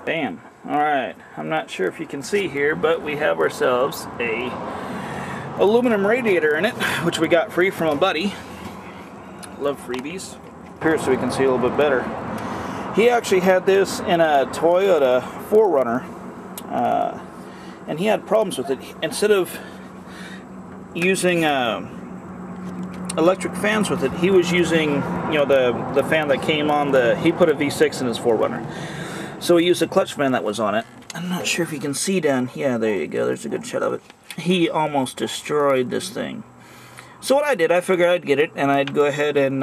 Bam. Alright, I'm not sure if you can see here, but we have ourselves a aluminum radiator in it, which we got free from a buddy. Love freebies. Here so we can see a little bit better. He actually had this in a Toyota 4Runner, and he had problems with it. Instead of using electric fans with it, he was using, you know, the fan that came on the, he put a V6 in his 4Runner. So he used a clutch fan that was on it. I'm not sure if you can see down, yeah, there you go, there's a good shot of it. He almost destroyed this thing. So what I did, I figured I'd get it, and I'd go ahead and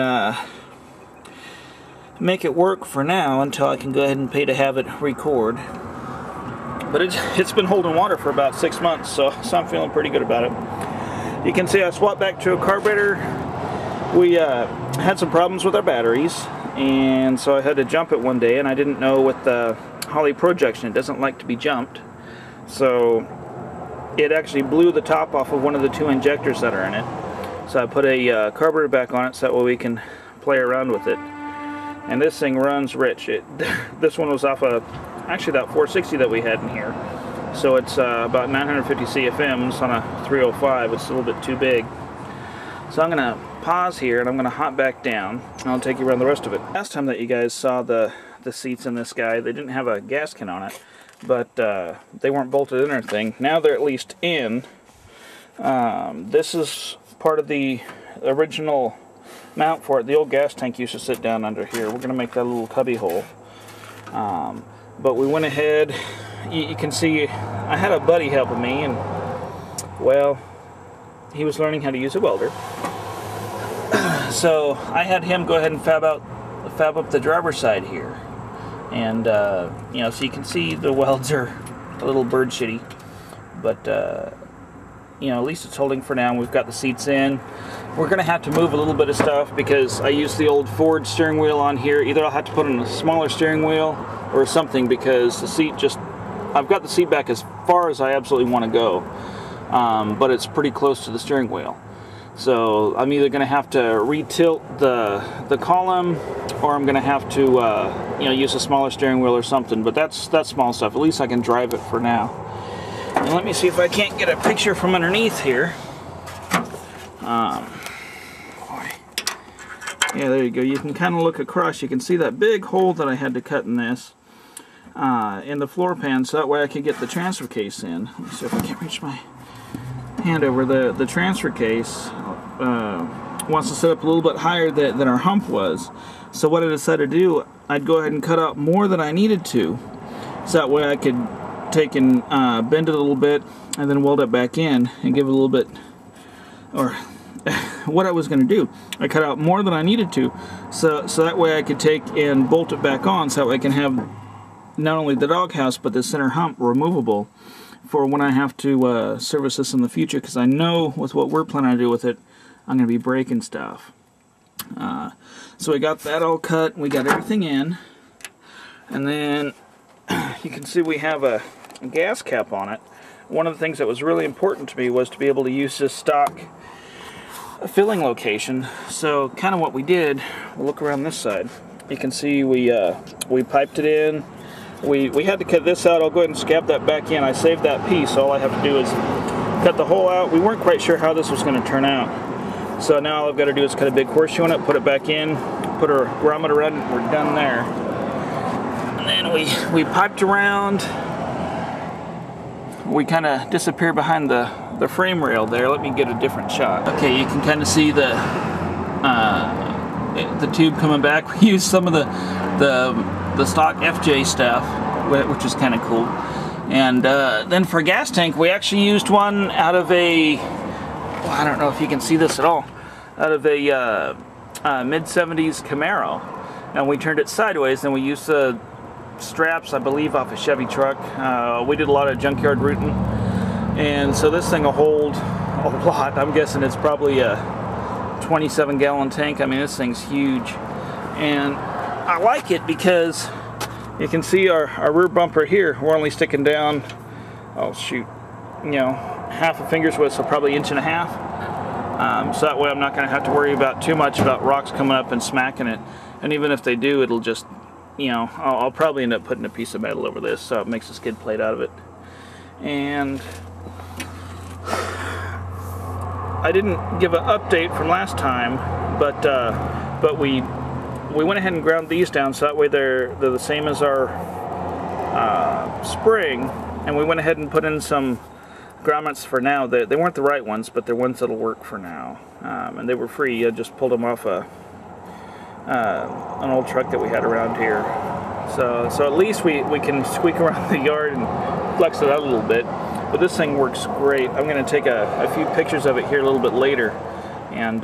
make it work for now until I can go ahead and pay to have it record. But it's been holding water for about 6 months, so I'm feeling pretty good about it. You can see I swapped back to a carburetor. We had some problems with our batteries, and so I had to jump it one day, and I didn't know with the Holley projection, it doesn't like to be jumped. So it actually blew the top off of one of the 2 injectors that are in it. So I put a carburetor back on it so that way we can play around with it. And this thing runs rich. This one was off of actually that 460 that we had in here. So it's about 950 CFMs on a 305. It's a little bit too big. So I'm going to pause here and I'm going to hop back down and I'll take you around the rest of it. Last time that you guys saw the seats in this guy, they didn't have a gasket on it, but they weren't bolted in or anything. Now they're at least in. This is part of the original mount for it. The old gas tank used to sit down under here. We're going to make that a little cubby hole. But we went ahead, you can see I had a buddy helping me, and well, he was learning how to use a welder. So I had him go ahead and fab up the driver's side here. And you know, so you can see the welds are a little bird shitty, but you know, at least it's holding for now. We've got the seats in. We're gonna have to move a little bit of stuff because I used the old Ford steering wheel on here. Either I'll have to put in a smaller steering wheel or something, because the seat just, I've got the seat back as far as I absolutely want to go, but it's pretty close to the steering wheel. So I'm either going to have to re-tilt the column, or I'm going to have to you know, use a smaller steering wheel or something. But that's small stuff. At least I can drive it for now. And let me see if I can't get a picture from underneath here. Yeah, there you go. You can kind of look across. You can see that big hole that I had to cut in this, in the floor pan, so that way I could get the transfer case in. Let me see if I can't reach my hand over. The transfer case wants to set up a little bit higher than our hump was. So what I decided to do, I'd go ahead and cut out more than I needed to, so that way I could take and bend it a little bit and then weld it back in and give it a little bit, or what I was going to do, I cut out more than I needed to, so that way I could take and bolt it back on, so that way I can have not only the doghouse but the center hump removable for when I have to service this in the future, because I know with what we're planning to do with it, I'm going to be breaking stuff. So we got that all cut, we got everything in, and then you can see we have a gas cap on it. One of the things that was really important to me was to be able to use this stock filling location. So kind of what we did, we'll look around this side. You can see we piped it in. We had to cut this out. I'll go ahead and scab that back in. I saved that piece. All I have to do is cut the hole out. We weren't quite sure how this was going to turn out. So now all I've got to do is cut a big horseshoe in it, put it back in, put a grommet around it, and we're done there. And then we piped around. We kind of disappear behind the frame rail there. Let me get a different shot. Okay, you can kind of see the tube coming back. We used some of the stock FJ stuff, which is kind of cool. And then for gas tank, we actually used one out of a, well, I don't know if you can see this at all, out of a mid-70s Camaro. And we turned it sideways, and we used the straps, I believe, off a Chevy truck. We did a lot of junkyard routing, and so this thing will hold a lot. I'm guessing it's probably a 27-gallon tank. I mean, this thing's huge, and I like it because you can see our rear bumper here. We're only sticking down, oh shoot, you know, half a finger's width, so probably 1.5 inches. So that way I'm not going to have to worry about too much about rocks coming up and smacking it. And even if they do, it'll just you know, I'll probably end up putting a piece of metal over this so it makes a skid plate out of it. And I didn't give an update from last time, but we went ahead and ground these down so that way they're the same as our spring, and we went ahead and put in some grommets for now. They weren't the right ones, but they're ones that'll work for now, and they were free. I just pulled them off an old truck that we had around here. So at least we can squeak around the yard and flex it out a little bit. But this thing works great. I'm going to take a few pictures of it here a little bit later, and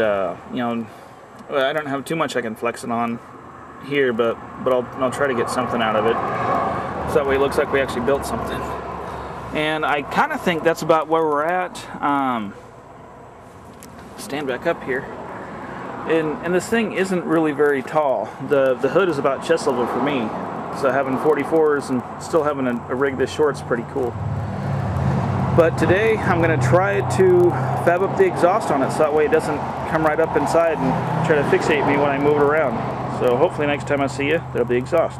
you know, I don't have too much I can flex it on here, but I'll try to get something out of it, so that way it looks like we actually built something. And I kind of think that's about where we're at. Stand back up here. And this thing isn't really very tall. The hood is about chest level for me. So having 44s and still having a rig this short is pretty cool. But today I'm going to try to fab up the exhaust on it so that way it doesn't come right up inside and try to fixate me when I move it around. So hopefully next time I see you, there'll be exhaust.